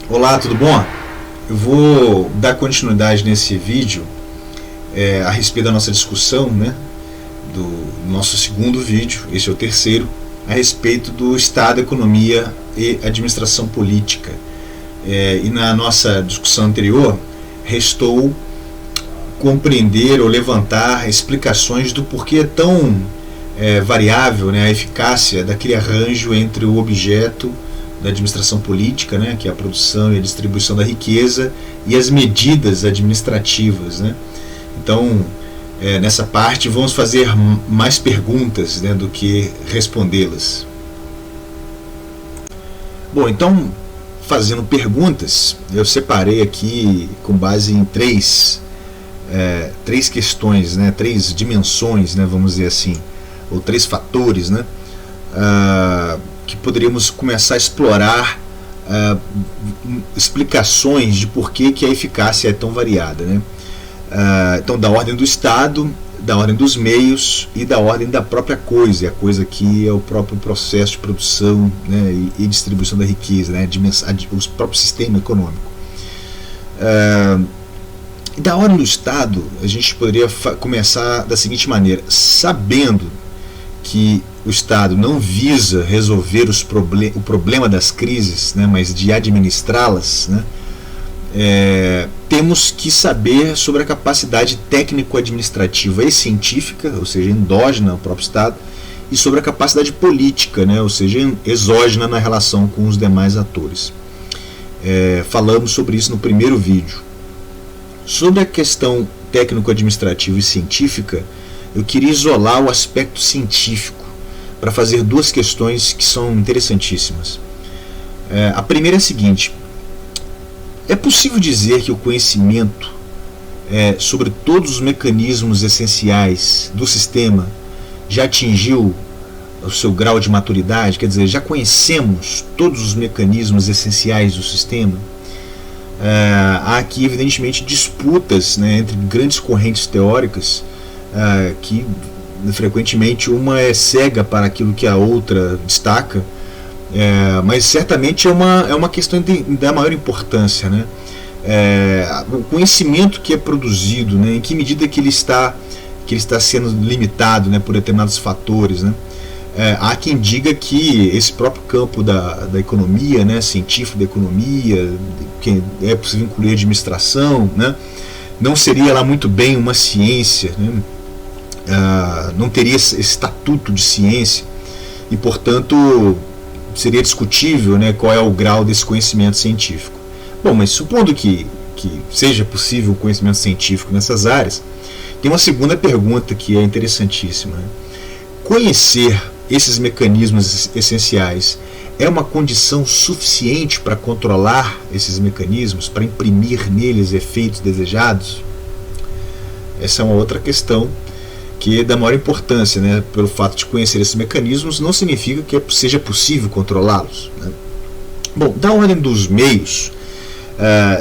Olá, tudo bom? Eu vou dar continuidade nesse vídeo a respeito da nossa discussão, né, do nosso segundo vídeo, esse é o terceiro, a respeito do Estado, Economia e Administração Política. E na nossa discussão anterior, restou compreender ou levantar explicações do porquê é tão variável, né, a eficácia daquele arranjo entre o objeto da administração política, né, que é a produção e a distribuição da riqueza, e as medidas administrativas, né. Então, nessa parte, vamos fazer mais perguntas, né, do que respondê-las. Bom, então, fazendo perguntas, eu separei aqui com base em três questões, né, três dimensões, né, vamos dizer assim, ou três fatores, né, que poderíamos começar a explorar explicações de por que a eficácia é tão variada, né? Então, da ordem do Estado, da ordem dos meios e da ordem da própria coisa, a coisa que é o próprio processo de produção, né, e distribuição da riqueza, né, o próprio sistema econômico. Da ordem do Estado, a gente poderia começar da seguinte maneira: sabendo que o Estado não visa resolver o problema das crises, né, mas de administrá-las, né, temos que saber sobre a capacidade técnico-administrativa e científica, ou seja, endógena ao próprio Estado, e sobre a capacidade política, né, ou seja, exógena na relação com os demais atores. Falamos sobre isso no primeiro vídeo. Sobre a questão técnico-administrativa e científica, eu queria isolar o aspecto científico para fazer duas questões que são interessantíssimas. A primeira é a seguinte: é possível dizer que o conhecimento sobre todos os mecanismos essenciais do sistema já atingiu o seu grau de maturidade? Quer dizer, já conhecemos todos os mecanismos essenciais do sistema? Há aqui, evidentemente, disputas, né, entre grandes correntes teóricas, que frequentemente uma é cega para aquilo que a outra destaca, mas certamente é uma questão da maior importância, né? O conhecimento que é produzido, né, em que medida que ele está sendo limitado, né, por determinados fatores, né? Há quem diga que esse próprio campo da economia, né, científico da economia, que é possível incluir a administração, né, não seria lá muito bem uma ciência, né? Não teria esse estatuto de ciência e, portanto, seria discutível, né, qual é o grau desse conhecimento científico. Bom, mas supondo que seja possível o conhecimento científico nessas áreas, tem uma segunda pergunta que é interessantíssima, né? Conhecer esses mecanismos essenciais é uma condição suficiente para controlar esses mecanismos, para imprimir neles efeitos desejados? Essa é uma outra questão que é da maior importância, né? Pelo fato de conhecer esses mecanismos não significa que seja possível controlá-los, né? Bom, da ordem dos meios,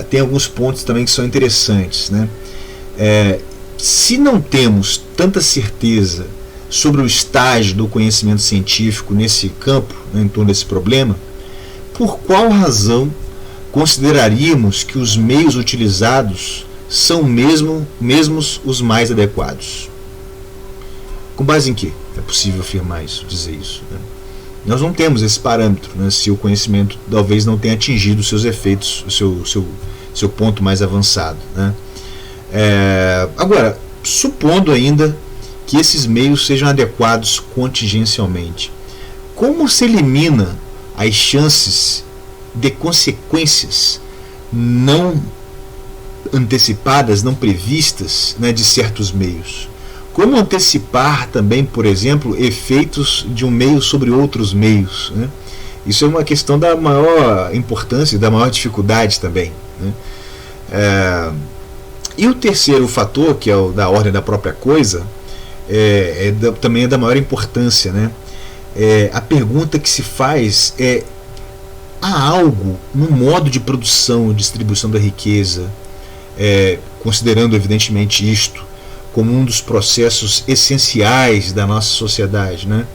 tem alguns pontos também que são interessantes, né? Se não temos tanta certeza sobre o estágio do conhecimento científico nesse campo, né, em torno desse problema, por qual razão consideraríamos que os meios utilizados são mesmos os mais adequados? Com base em que é possível afirmar isso, dizer isso, né? Nós não temos esse parâmetro, né, se o conhecimento talvez não tenha atingido os seus efeitos, o seu ponto mais avançado, né? Agora, supondo ainda que esses meios sejam adequados contingencialmente, como se elimina as chances de consequências não antecipadas, não previstas, né, de certos meios? Como antecipar também, por exemplo, efeitos de um meio sobre outros meios, né? Isso é uma questão da maior importância e da maior dificuldade também, né? E o terceiro fator, que é o da ordem da própria coisa, também é da maior importância, né? A pergunta que se faz é: há algo no modo de produção e distribuição da riqueza, considerando evidentemente isto como um dos processos essenciais da nossa sociedade, né,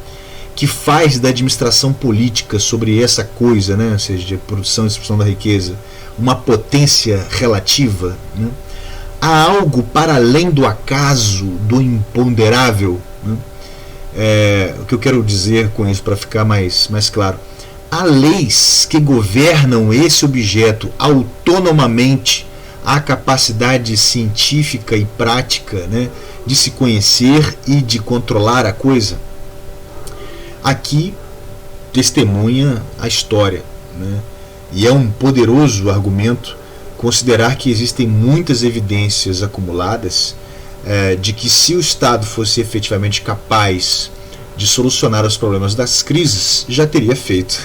que faz da administração política sobre essa coisa, né, ou seja, de produção e distribuição da riqueza, uma potência relativa, né? Há algo para além do acaso, do imponderável, né? O que eu quero dizer com isso, para ficar mais claro, há leis que governam esse objeto autonomamente, há capacidade científica e prática, né, de se conhecer e de controlar a coisa. Aqui testemunha a história, né? E é um poderoso argumento considerar que existem muitas evidências acumuladas de que, se o Estado fosse efetivamente capaz de solucionar os problemas das crises, já teria feito.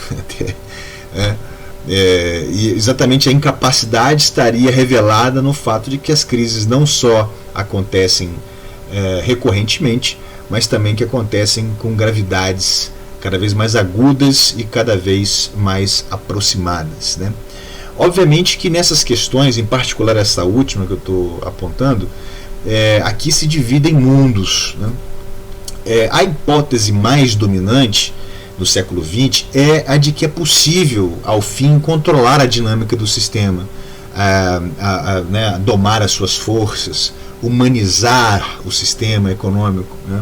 E exatamente a incapacidade estaria revelada no fato de que as crises não só acontecem recorrentemente, mas também que acontecem com gravidades cada vez mais agudas e cada vez mais aproximadas, né? Obviamente que nessas questões, em particular essa última que eu estou apontando, aqui se dividem mundos, né? A hipótese mais dominante do século XX é a de que é possível, ao fim, controlar a dinâmica do sistema, né, domar as suas forças, humanizar o sistema econômico, né?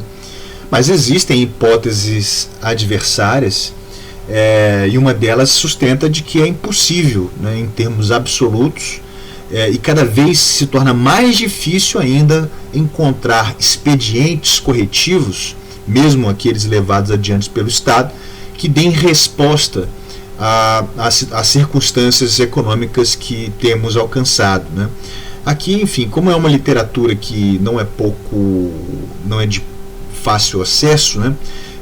Mas existem hipóteses adversárias, e uma delas sustenta de que é impossível, né, em termos absolutos, e cada vez se torna mais difícil ainda encontrar expedientes corretivos, mesmo aqueles levados adiante pelo Estado, que deem resposta às circunstâncias econômicas que temos alcançado, né? Aqui, enfim, como é uma literatura que não é de fácil acesso, né,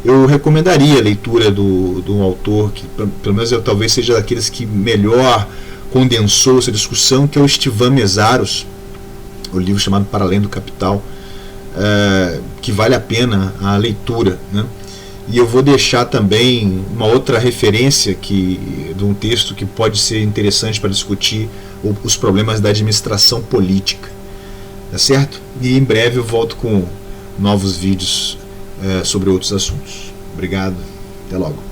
eu recomendaria a leitura do autor que, pelo menos, talvez seja daqueles que melhor condensou essa discussão, que é o Estevan Mesaros, o livro chamado Para Além do Capital, que vale a pena a leitura, né? E eu vou deixar também uma outra referência de um texto que pode ser interessante para discutir os problemas da administração política, tá certo? E em breve eu volto com novos vídeos sobre outros assuntos. Obrigado, até logo.